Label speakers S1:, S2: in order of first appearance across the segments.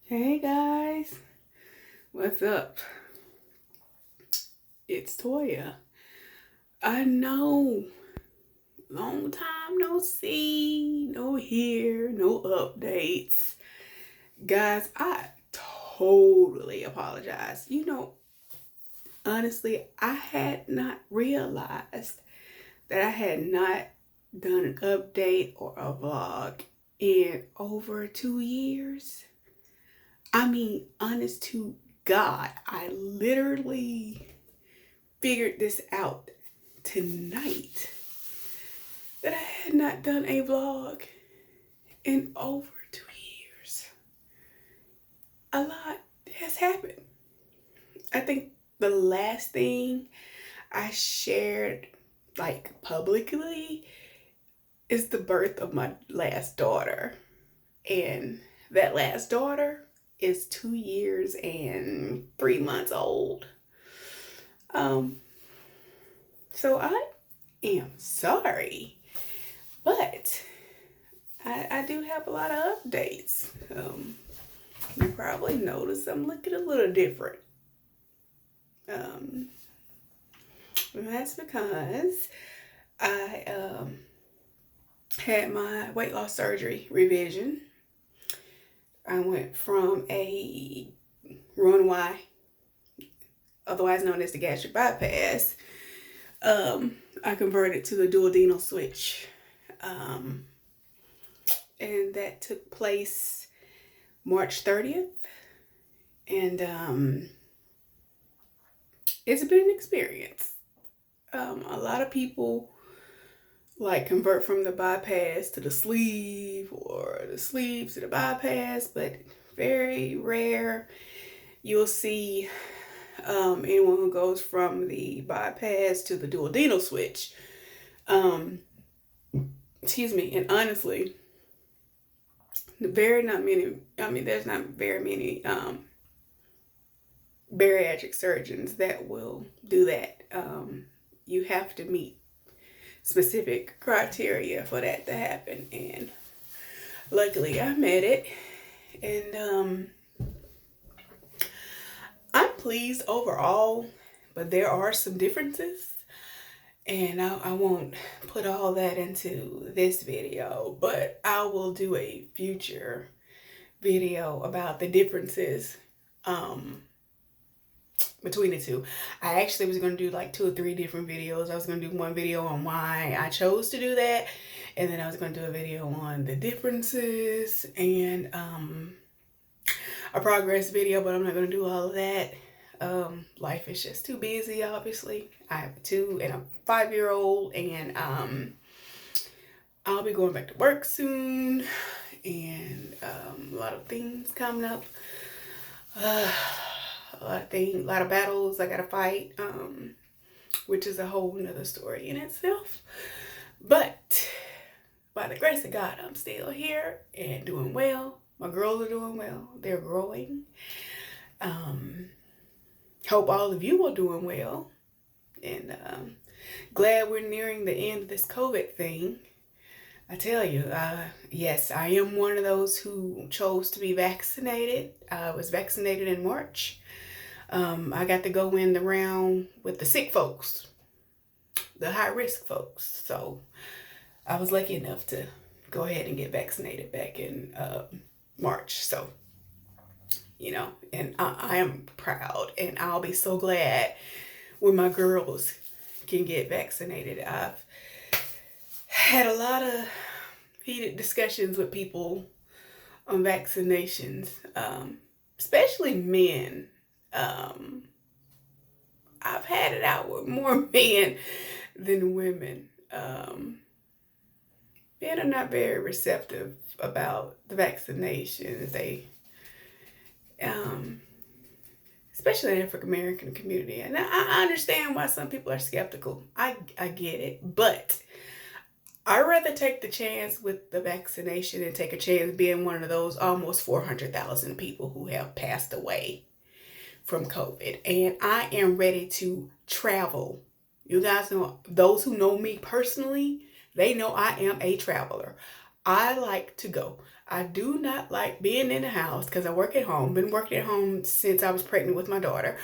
S1: Hey guys, what's up? It's Toya. I know, long time no see, no hear, no updates. Guys, I totally apologize. Honestly, I had not realized that I had not done an update or a vlog in over 2 years. I mean, honest to God, I literally figured this out tonight that I had not done a vlog in over 2 years. A lot has happened. I think the last thing I shared like publicly is the birth of my last daughter. And that last daughter is 2 years and 3 months old. So I am sorry, but I do have a lot of updates. You probably noticed I'm looking a little different. And that's because I had my weight loss surgery revision. I went from a Roux-en-Y, otherwise known as the gastric bypass. I converted to the duodenal switch. And that took place March 30th. And it's been an experience. A lot of people like convert from the bypass to the sleeve or the sleeve to the bypass, but very rare you'll see anyone who goes from the bypass to the duodenal switch. Excuse me. And honestly, there's not very many bariatric surgeons that will do that. You have to meet specific criteria for that to happen, and luckily I met it. And I'm pleased overall, but there are some differences, and I won't put all that into this video, but I will do a future video about the differences between the two. I actually was going to do like 2 or 3 different videos. I was going to do one video on why I chose to do that, and then I was going to do a video on the differences and a progress video, but I'm not going to do all of that. Life is just too busy, obviously. I have a 2 and a 5-year-old, and I'll be going back to work soon, and a lot of things coming up. A lot of battles I gotta fight, which is a whole nother story in itself. But by the grace of God, I'm still here and doing well. My girls are doing well. They're growing. Hope all of you are doing well. And glad we're nearing the end of this COVID thing. I tell you, yes, I am one of those who chose to be vaccinated. I was vaccinated in March. I got to go in the round with the sick folks, the high-risk folks. So I was lucky enough to go ahead and get vaccinated back in March. So, and I am proud, and I'll be so glad when my girls can get vaccinated. I've had a lot of heated discussions with people on vaccinations, especially men. I've had it out with more men than women. Men are not very receptive about the vaccinations. They, especially in the African American community, and I understand why some people are skeptical. I get it, but I'd rather take the chance with the vaccination and take a chance being one of those almost 400,000 people who have passed away from COVID. And I am ready to travel. You guys know, those who know me personally, they know I am a traveler. I like to go. I do not like being in the house because I work at home. Been working at home since I was pregnant with my daughter.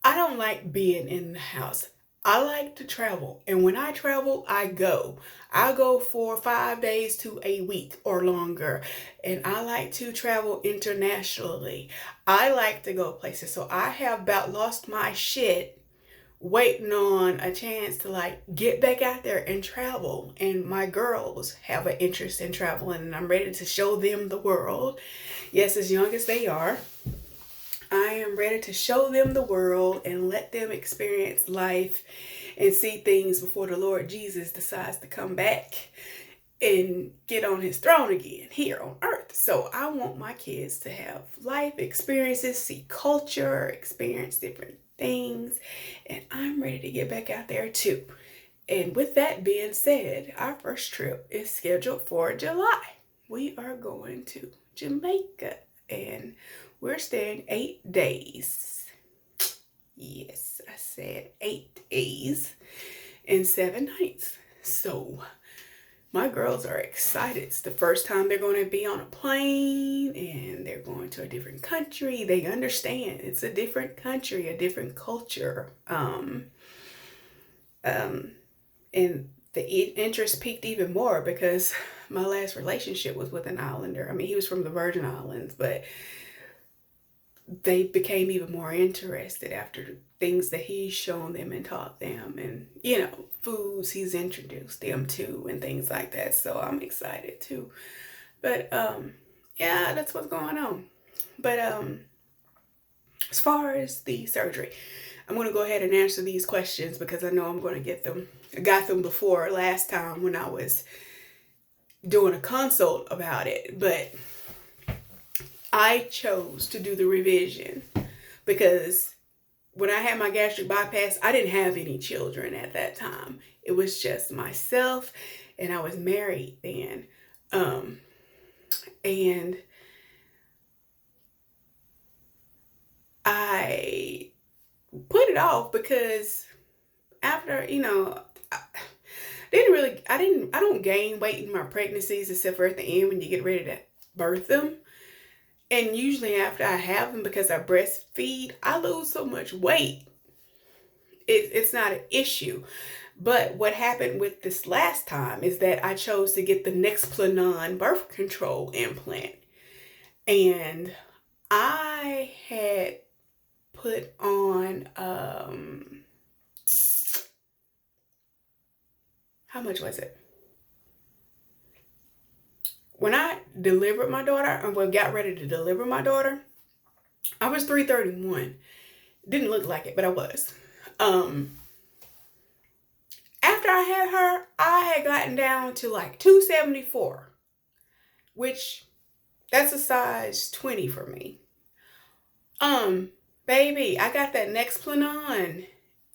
S1: I don't like being in the house. I like to travel. And when I travel, I go. I go for 5 days to a week or longer. And I like to travel internationally. I like to go places. So I have about lost my shit waiting on a chance to like get back out there and travel. And my girls have an interest in traveling and I'm ready to show them the world. Yes, as young as they are, I am ready to show them the world and let them experience life and see things before the Lord Jesus decides to come back and get on his throne again here on earth. So I want my kids to have life experiences, see culture, experience different things, and I'm ready to get back out there too. And with that being said, our first trip is scheduled for July. We are going to Jamaica and we're staying 8 days. Yes, I said 8 days and 7 nights. So my girls are excited. It's the first time they're going to be on a plane and they're going to a different country. They understand it's a different country, a different culture. And the interest peaked even more because my last relationship was with an islander. I mean, he was from the Virgin Islands, but they became even more interested after things that he's shown them and taught them, and foods he's introduced them to and things like that. So I'm excited too. But yeah, that's what's going on. But as far as the surgery, I'm going to go ahead and answer these questions because I know I'm going to get them. I got them before last time when I was doing a consult about it, but I chose to do the revision because when I had my gastric bypass, I didn't have any children at that time. It was just myself and I was married then. And I put it off because after, I don't gain weight in my pregnancies except for at the end when you get ready to birth them. And usually after I have them, because I breastfeed, I lose so much weight. It's not an issue. But what happened with this last time is that I chose to get the Nexplanon birth control implant. And I had put on, how much was it? When I delivered my daughter, and got ready to deliver my daughter, I was 331. Didn't look like it, but I was. After I had her, I had gotten down to like 274, which that's a size 20 for me. Baby, I got that Nexplanon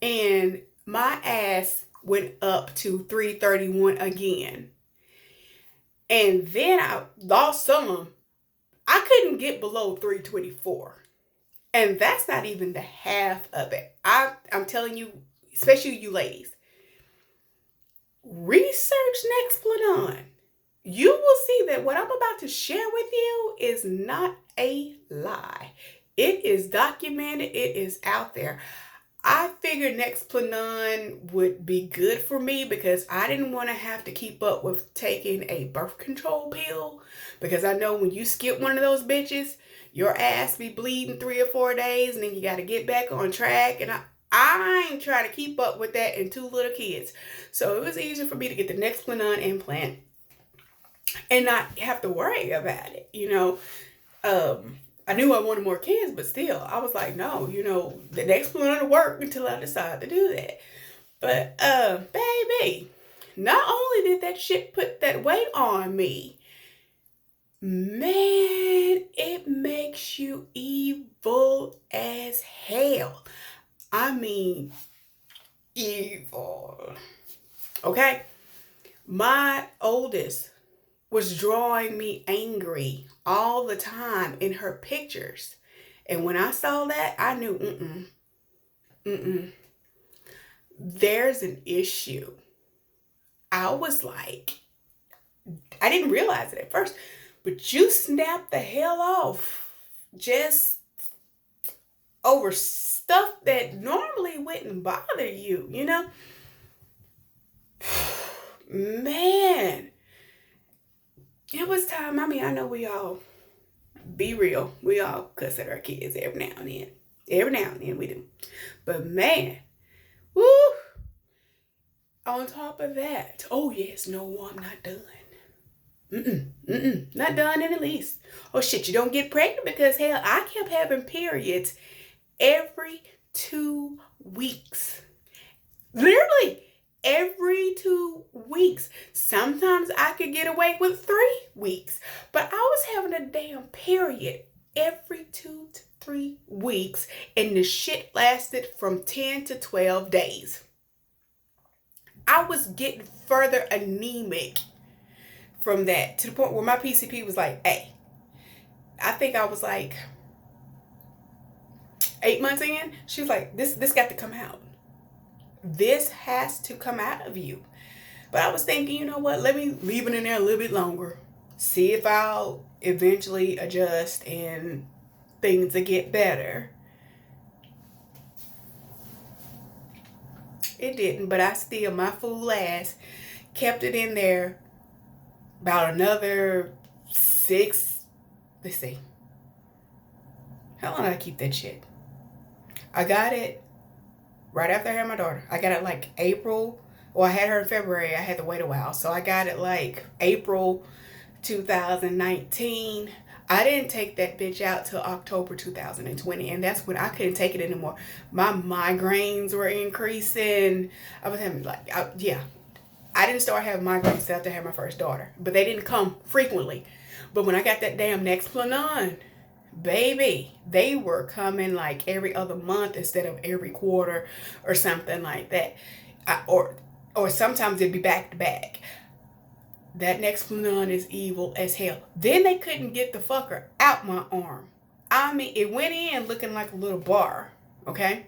S1: and my ass went up to 331 again. And then I lost some. I couldn't get below 324. And that's not even the half of it. I'm telling you, especially you ladies, research Nexplanon. You will see that what I'm about to share with you is not a lie. It is documented. It is out there. I figured Nexplanon would be good for me because I didn't want to have to keep up with taking a birth control pill, because I know when you skip one of those bitches, your ass be bleeding 3 or 4 days and then you got to get back on track. And I ain't trying to keep up with that and 2 little kids. So it was easier for me to get the Nexplanon implant and not have to worry about it, I knew I wanted more kids, but still, I was like, no, the Nexplanon will work until I decide to do that. But, baby, not only did that shit put that weight on me, man, it makes you evil as hell. I mean, evil. Okay? My oldest was drawing me angry all the time in her pictures. And when I saw that, I knew, there's an issue. I was like, I didn't realize it at first, but you snap the hell off just over stuff that normally wouldn't bother you, you know? Man, it was time. I mean, I know we all, be real, we all cuss at our kids every now and then. Every now and then we do. But man, woo! On top of that, oh yes, no, I'm not done. Not done in the least. Oh shit, you don't get pregnant because hell, I kept having periods every 2 weeks. Literally every 2 weeks. Sometimes I could get away with 3 weeks, but I was having a damn period every 2 to 3 weeks, and the shit lasted from 10 to 12 days. I was getting further anemic from that to the point where my PCP was like, hey, I think I was like 8 months in. She was like, this got to come out. This has to come out of you. But I was thinking, you know what? Let me leave it in there a little bit longer. See if I'll eventually adjust and things will get better. It didn't, but I still, my fool ass, kept it in there about another 6, let's see. How long did I keep that shit? I got it right after I had my daughter. I got it like April. Well, I had her in February. I had to wait a while. So I got it like April 2019. I didn't take that bitch out till October 2020. And that's when I couldn't take it anymore. My migraines were increasing. I was having like, I didn't start having migraines until after I had my first daughter. But they didn't come frequently. But when I got that damn Nexplanon, baby, they were coming like every other month instead of every quarter or something like that. Or sometimes it'd be back to back. That Nexplanon is evil as hell. Then they couldn't get the fucker out my arm. I mean, it went in looking like a little bar, okay?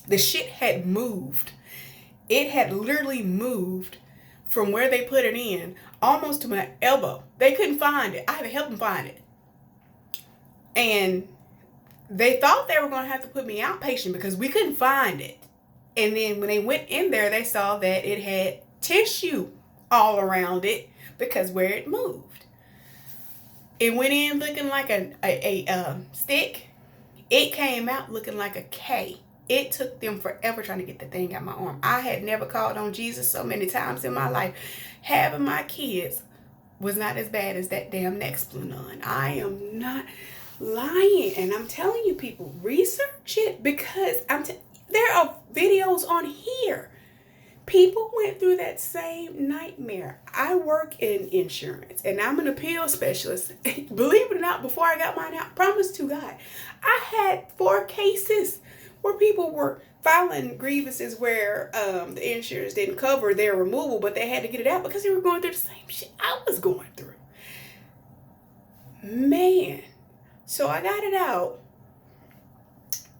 S1: The shit had moved. It had literally moved from where they put it in almost to my elbow. They couldn't find it. I had to help them find it. And they thought they were going to have to put me outpatient because we couldn't find it. And then when they went in there, they saw that it had tissue all around it because where it moved. It went in looking like a stick. It came out looking like a K. It took them forever trying to get the thing out my arm. I had never called on Jesus so many times in my life. Having my kids was not as bad as that damn Nexplanon. I am not lying. And I'm telling you, people, research it because there are videos on here. People went through that same nightmare. I work in insurance and I'm an appeal specialist. Believe it or not, before I got mine out, promise to God, I had 4 cases where people were filing grievances where the insurance didn't cover their removal, but they had to get it out because they were going through the same shit I was going through. Man. So I got it out.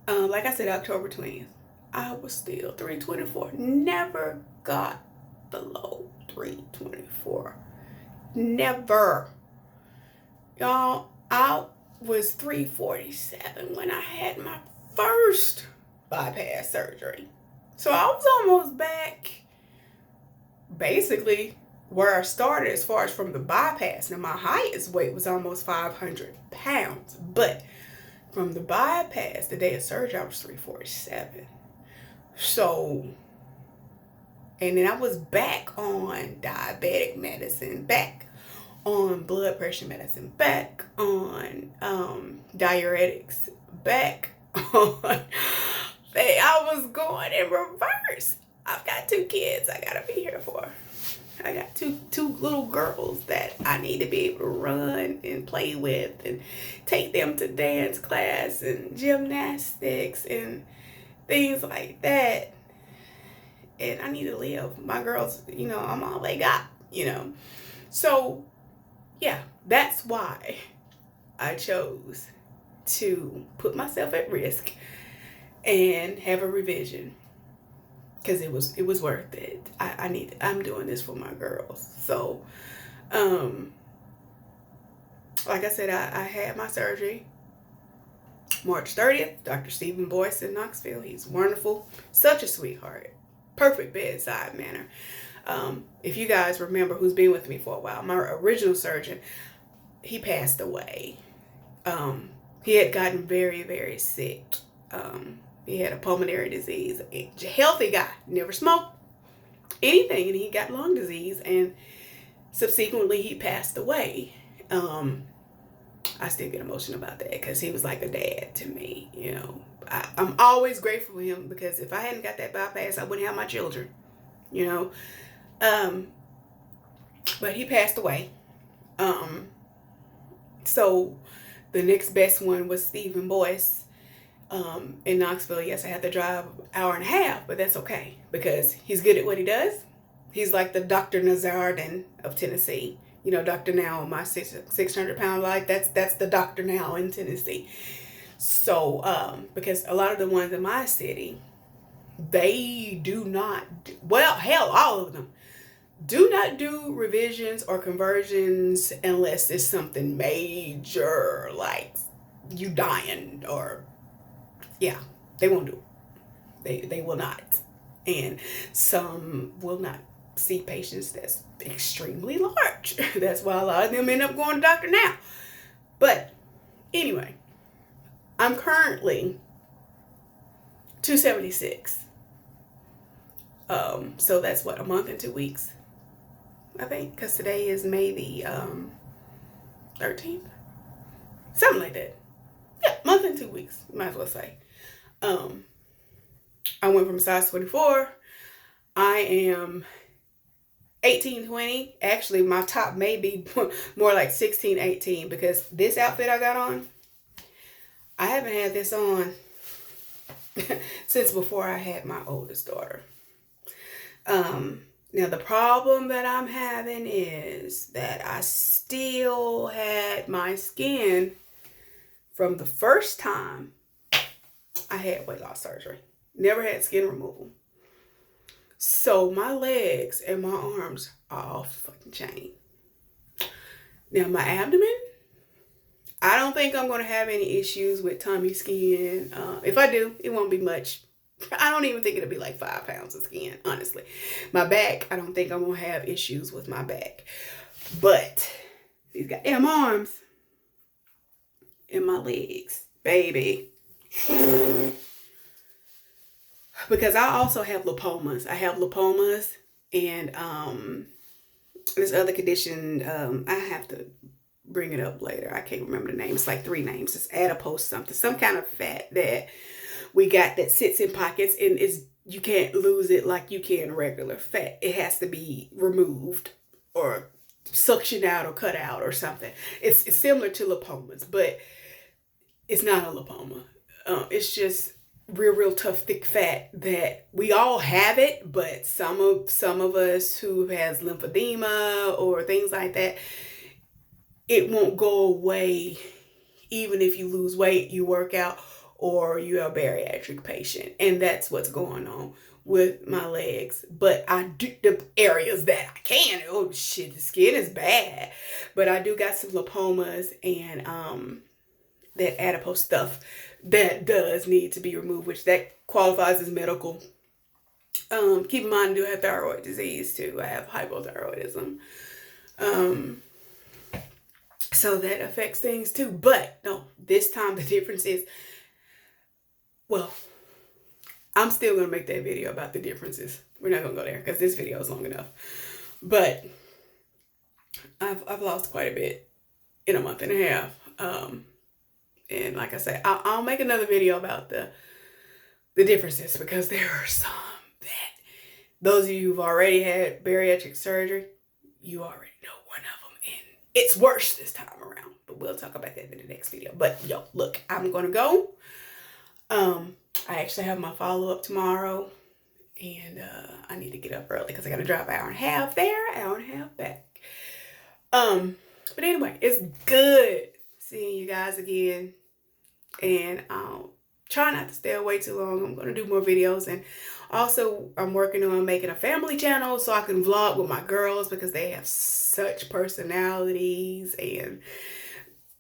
S1: Like I said, October 20th. I was still 324. Never got below 324. Never. Y'all, I was 347 when I had my first bypass surgery. So I was almost back basically where I started as far as from the bypass. Now my highest weight was almost 500 pounds. But from the bypass, the day of surgery, I was 347. So, and then I was back on diabetic medicine, back on blood pressure medicine, back on diuretics, back on, I was going in reverse. I've got 2 kids I gotta be here for. I got two little girls that I need to be able to run and play with and take them to dance class and gymnastics and things like that. And I need to live. My girls, I'm all they got, So, yeah, that's why I chose to put myself at risk and have a revision. Because it was worth it. I'm doing this for my girls. So, Um, like I said, I had my surgery March 30th. Dr. Stephen Boyce in Knoxville. He's wonderful. Such a sweetheart. Perfect bedside manner. If you guys remember, who's been with me for a while, my original surgeon, he passed away. He had gotten very, very sick. He had a pulmonary disease. A healthy guy, never smoked anything, and he got lung disease, and subsequently he passed away. I still get emotional about that because he was like a dad to me. You know, I'm always grateful for him, because if I hadn't got that bypass, I wouldn't have my children. You know, but he passed away. So the next best one was Stephen Boyce in Knoxville. Yes, I had to drive an hour and a half, but that's okay because he's good at what he does. He's like the Dr. Nazardin of Tennessee. You know, Dr. Now, my 600-pound life, that's the Dr. Now in Tennessee. So, because a lot of the ones in my city, they do not, well, hell, all of them do not do revisions or conversions unless it's something major, like you dying, or yeah, they won't do it. They will not. And some will not see patients that's extremely large. That's why a lot of them end up going to Dr. Now. But anyway, I'm currently 276. So that's what, a month and 2 weeks, I think, because today is May the 13th, something like that. Yeah, month and 2 weeks, might as well say. I went from size 24. I am 18-20. Actually, my top may be more like 16-18, because this outfit I got on, I haven't had this on since before I had my oldest daughter. Now the problem that I'm having is that I still had my skin from the first time I had weight loss surgery. Never had skin removal. So my legs and my arms are off the fucking chain. Now my abdomen, I don't think I'm going to have any issues with tummy skin. If I do, it won't be much. I don't even think it'll be like 5 pounds of skin, honestly. My back, I don't think I'm going to have issues with my back. But these goddamn arms and my legs, baby. Because I also have lipomas. I have lipomas and this other condition, I have to bring it up later. I can't remember the name. It's like 3 names. It's adipose something. Some kind of fat that we got that sits in pockets, and you can't lose it like you can regular fat. It has to be removed or suctioned out or cut out or something. It's similar to lipomas, but it's not a lipoma. It's just real tough, thick fat that we all have it, but some of us who has lymphedema or things like that, it won't go away even if you lose weight, you work out, or you're a bariatric patient. And that's what's going on with my legs. But I do the areas that I can. Oh shit, the skin is bad. But I do got some lipomas and that adipose stuff that does need to be removed, which that qualifies as medical. Keep in mind, I do have thyroid disease too. I have hypothyroidism. So that affects things too. But no, this time the difference is, well, I'm still going to make that video about the differences. We're not going to go there because this video is long enough. But I've lost quite a bit in a month and a half. And like I said, I'll make another video about the differences, because there are some that those of you who've already had bariatric surgery, you already know one of them. And it's worse this time around. But we'll talk about that in the next video. But yo, look, I'm going to go. I actually have my follow-up tomorrow, and I need to get up early because I got to drive an hour and a half there, hour and a half back. But anyway, it's good seeing you guys again, and I'll try not to stay away too long. I'm going to do more videos, and Also, I'm working on making a family channel so I can vlog with my girls because they have such personalities and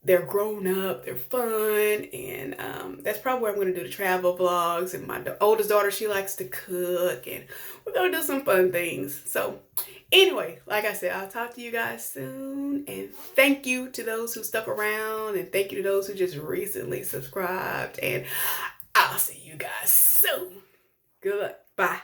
S1: they're grown up, they're fun, and that's probably where I'm going to do the travel vlogs. And my oldest daughter, she likes to cook, and we're going to do some fun things. So anyway, like I said, I'll talk to you guys soon, and thank you to those who stuck around, and thank you to those who just recently subscribed, and I'll see you guys soon. Good luck. Bye.